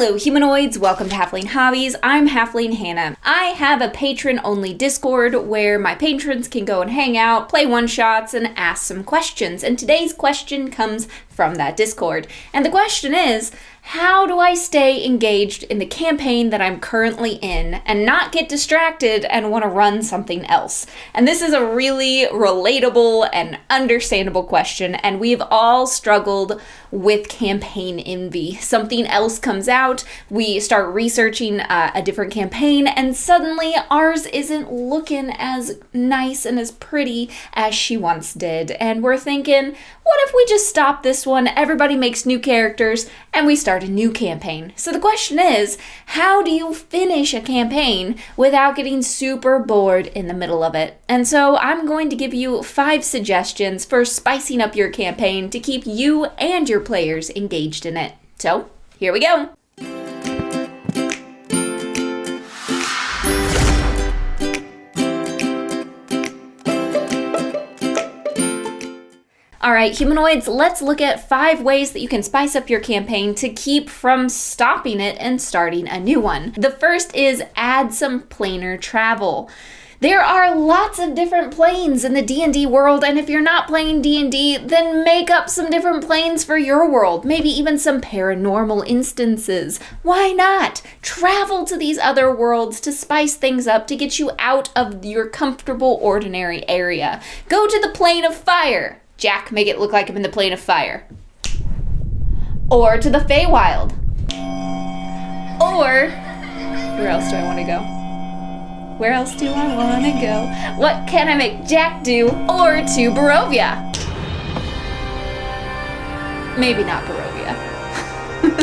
Hello humanoids, welcome to Halfling Hobbies. I'm Halfling Hannah. I have a patron-only Discord where my patrons can go and hang out, play one-shots, and ask some questions. And today's question comes from that Discord. And the question is, how do I stay engaged in the campaign that I'm currently in and not get distracted and want to run something else? And this is a really relatable and understandable question, and we've all struggled with campaign envy. Something else comes out, we start researching a different campaign, and suddenly ours isn't looking as nice and as pretty as she once did. And we're thinking, what if we just stop this one, everybody makes new characters, and we start a new campaign? So the question is, how do you finish a campaign without getting super bored in the middle of it? And so I'm going to give you 5 suggestions for spicing up your campaign to keep you and your players engaged in it. So here we go. Alright, humanoids, let's look at 5 ways that you can spice up your campaign to keep from stopping it and starting a new one. The first is add some planar travel. There are lots of different planes in the D&D world, and if you're not playing D&D, then make up some different planes for your world. Maybe even some paranormal instances. Why not? Travel to these other worlds to spice things up, to get you out of your comfortable, ordinary area. Go to the plane of fire. Jack, make it look like I'm in the plane of fire. Or to the Feywild. Or, where else do I want to go? Where else do I want to go? What can I make Jack do? Or to Barovia. Maybe not Barovia.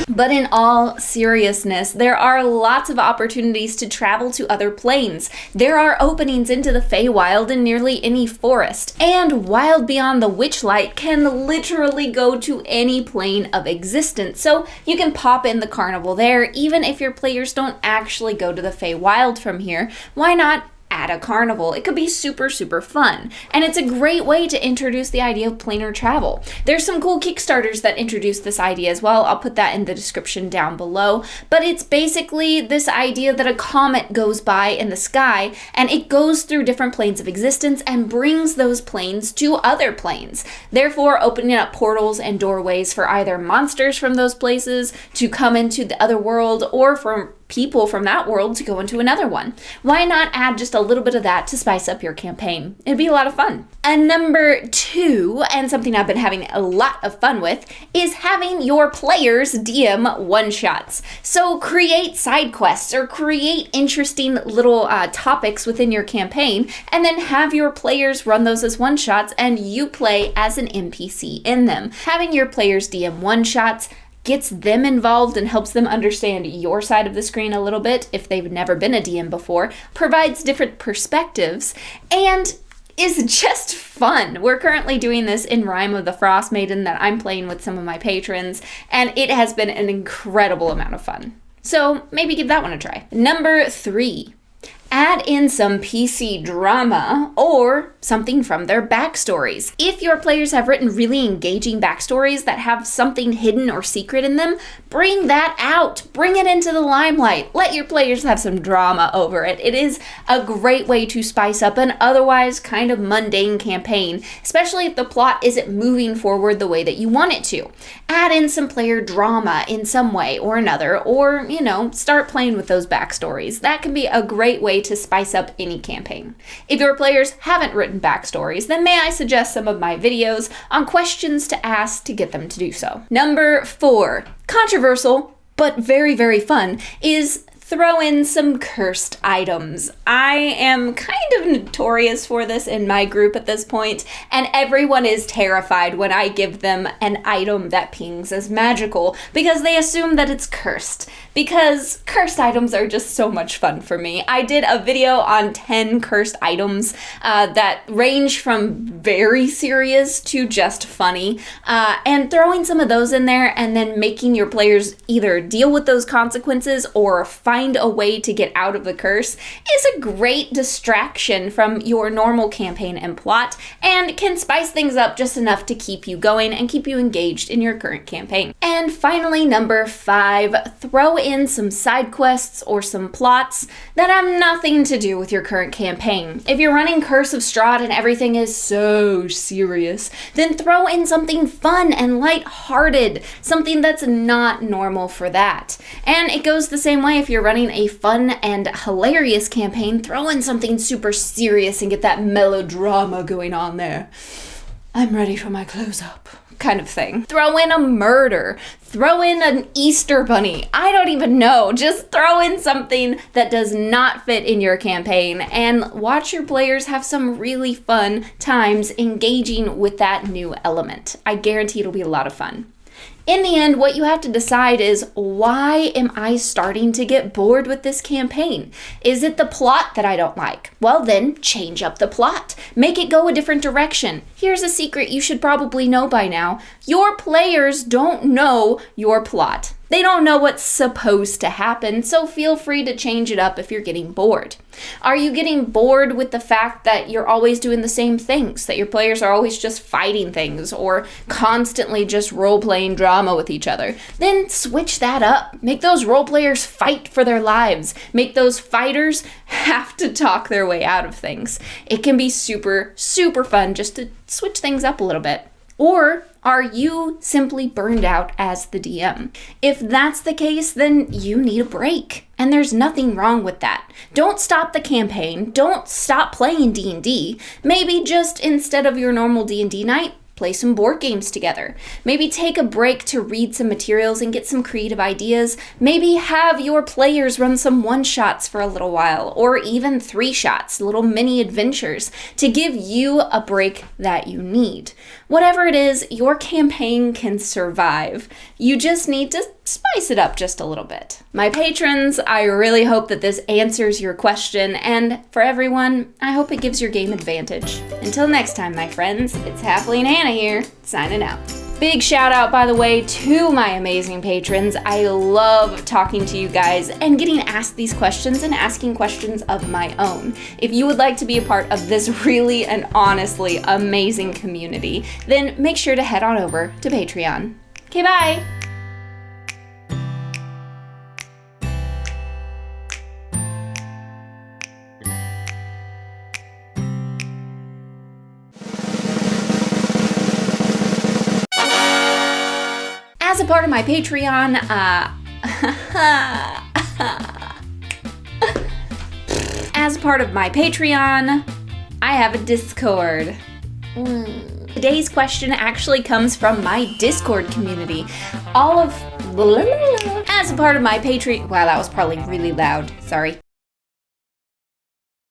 But in all seriousness, there are lots of opportunities to travel to other planes. There are openings into the Feywild in nearly any forest. And Wild Beyond the Witchlight can literally go to any plane of existence. So you can pop in the carnival there, even if your players don't actually go to the Feywild from here. Why not at a carnival? It could be super, super fun. And it's a great way to introduce the idea of planar travel. There's some cool Kickstarters that introduce this idea as well. I'll put that in the description down below. But it's basically this idea that a comet goes by in the sky and it goes through different planes of existence and brings those planes to other planes, therefore opening up portals and doorways for either monsters from those places to come into the other world, or for people from that world to go into another one. Why not add just a little bit of that to spice up your campaign? It'd be a lot of fun. And number 2, and something I've been having a lot of fun with, is having your players DM one-shots. So create side quests or create interesting little topics within your campaign, and then have your players run those as one-shots and you play as an NPC in them. Having your players DM one-shots gets them involved and helps them understand your side of the screen a little bit if they've never been a DM before, provides different perspectives, and is just fun. We're currently doing this in Rime of the Frost Maiden that I'm playing with some of my patrons, and it has been an incredible amount of fun. So maybe give that one a try. Number 3. Add in some PC drama or something from their backstories. If your players have written really engaging backstories that have something hidden or secret in them, bring that out. Bring it into the limelight. Let your players have some drama over it. It is a great way to spice up an otherwise kind of mundane campaign, especially if the plot isn't moving forward the way that you want it to. Add in some player drama in some way or another, or, start playing with those backstories. That can be a great way to spice up any campaign. If your players haven't written backstories, then may I suggest some of my videos on questions to ask to get them to do so. Number 4, controversial, but very, very fun, is throw in some cursed items. I am kind of notorious for this in my group at this point, and everyone is terrified when I give them an item that pings as magical because they assume that it's cursed. Because cursed items are just so much fun for me. I did a video on 10 cursed items that range from very serious to just funny, and throwing some of those in there and then making your players either deal with those consequences or find find a way to get out of the curse is a great distraction from your normal campaign and plot, and can spice things up just enough to keep you going and keep you engaged in your current campaign. And finally, number 5, throw in some side quests or some plots that have nothing to do with your current campaign. If you're running Curse of Strahd and everything is so serious, then throw in something fun and light-hearted, something that's not normal for that. And it goes the same way if you're running a fun and hilarious campaign, throw in something super serious and get that melodrama going on there. I'm ready for my close-up kind of thing. Throw in a murder, throw in an Easter bunny, I don't even know, just throw in something that does not fit in your campaign and watch your players have some really fun times engaging with that new element. I guarantee it'll be a lot of fun. In the end, what you have to decide is, why am I starting to get bored with this campaign? Is it the plot that I don't like? Well, then change up the plot. Make it go a different direction. Here's a secret you should probably know by now. Your players don't know your plot. They don't know what's supposed to happen, so feel free to change it up if you're getting bored. Are you getting bored with the fact that you're always doing the same things, that your players are always just fighting things or constantly just role-playing drama with each other? Then switch that up. Make those role players fight for their lives. Make those fighters have to talk their way out of things. It can be super, super fun just to switch things up a little bit. Or are you simply burned out as the DM? If that's the case, then you need a break. And there's nothing wrong with that. Don't stop the campaign. Don't stop playing D&D. Maybe just instead of your normal D&D night, play some board games together. Maybe take a break to read some materials and get some creative ideas. Maybe have your players run some one-shots for a little while, or even 3-shots, little mini adventures, to give you a break that you need. Whatever it is, your campaign can survive. You just need to spice it up just a little bit. My patrons, I really hope that this answers your question, and for everyone, I hope it gives your game advantage. Until next time, my friends, it's Happily and Hannah here, signing out. Big shout out, by the way, to my amazing patrons. I love talking to you guys and getting asked these questions and asking questions of my own. If you would like to be a part of this really and honestly amazing community, then make sure to head on over to Patreon. Okay, bye! As a part of my Patreon, I have a Discord. Today's question actually comes from my Discord community. As a part of my Patreon, wow, that was probably really loud, sorry.